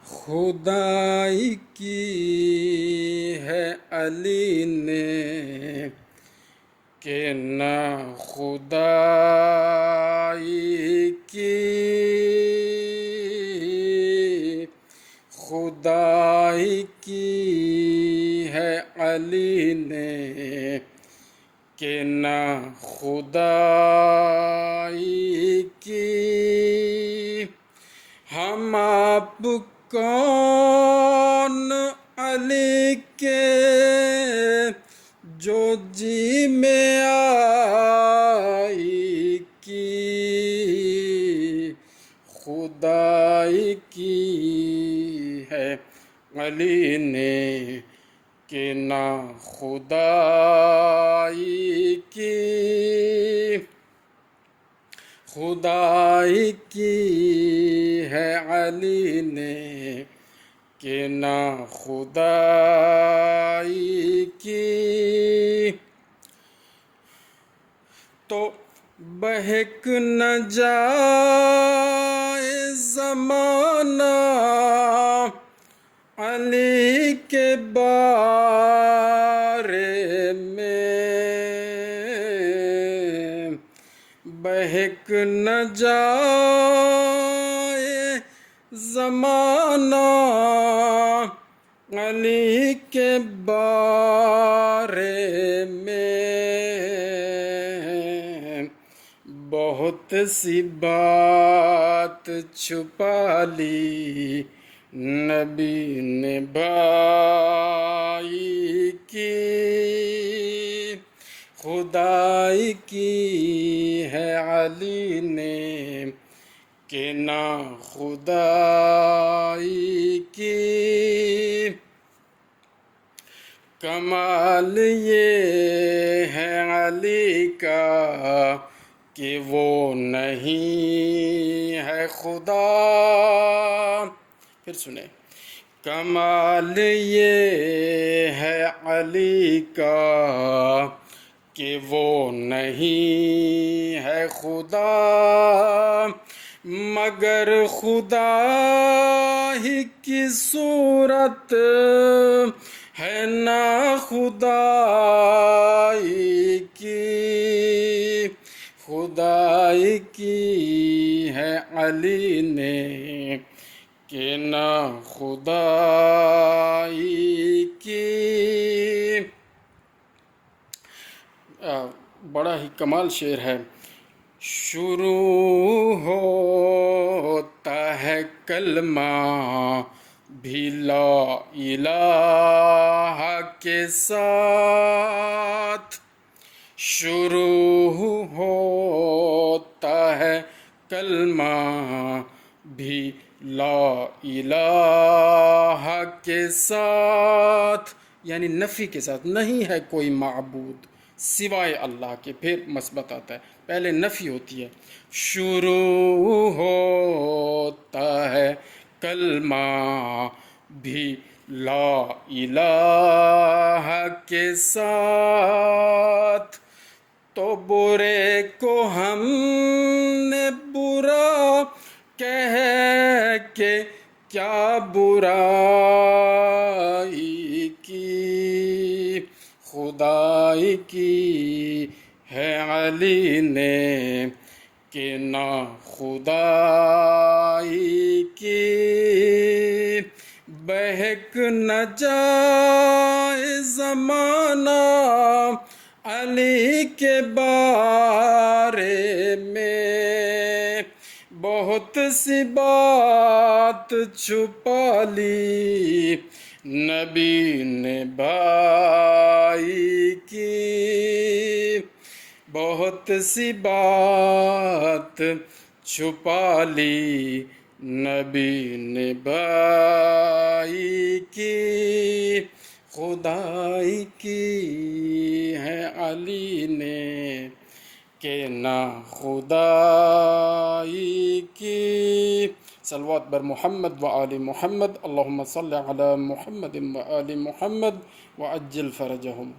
خدائی کی ہے علی نے کہ نہ خدائی کی خدائی کی ہے علی نے کہ نہ خدائی کی ہم آپ کون علی کے جو جی میں آئی کی خدائی کی ہے علی نے کہ نہ خدائی کی خدائی کی ہے علی نے کہ نہ خدائی کی تو بہک نہ جائے زمانہ علی کے بارے میں بہک نہ جائے زمانہ علی کے بارے میں بہت سی بات چھپا لی نبی نے بھائی کی خدائی کی ہے علی نے کہ نہ خدائی کی کمال یہ ہے علی کا کہ وہ نہیں ہے خدا پھر سنیں کمال یہ ہے علی کا کہ وہ نہیں ہے خدا مگر خدا ہی کی صورت ہے نہ خدائی کی خدائی کی ہے علی نے کہ نہ خدائی کی بڑا ہی کمال شعر ہے شروع ہوتا ہے کلمہ بھی لا الہ کے ساتھ شروع ہوتا ہے کلمہ بھی لا الہ کے ساتھ یعنی نفی کے ساتھ نہیں ہے کوئی معبود سوائے اللہ کے پھر مثبت آتا ہے پہلے نفی ہوتی ہے شروع ہوتا ہے کلمہ بھی لا الہ کے ساتھ تو برے کو ہم نے برا کہہ کے کیا برائی کی خدائی کی ہے علی نے کہ نہ خدائی کی بہک نہ جائے زمانہ علی کے بارے میں بہت سی بات چھپا لی نبی نے بھائی کی بہت سی بات چھپا لی نبی نے بھائی کی خدائی کی ہے علی نے کہ نہ خدائی کی صلوات بر محمد و آل محمد اللہم صلی علی محمد و آل محمد وعجل فرجہم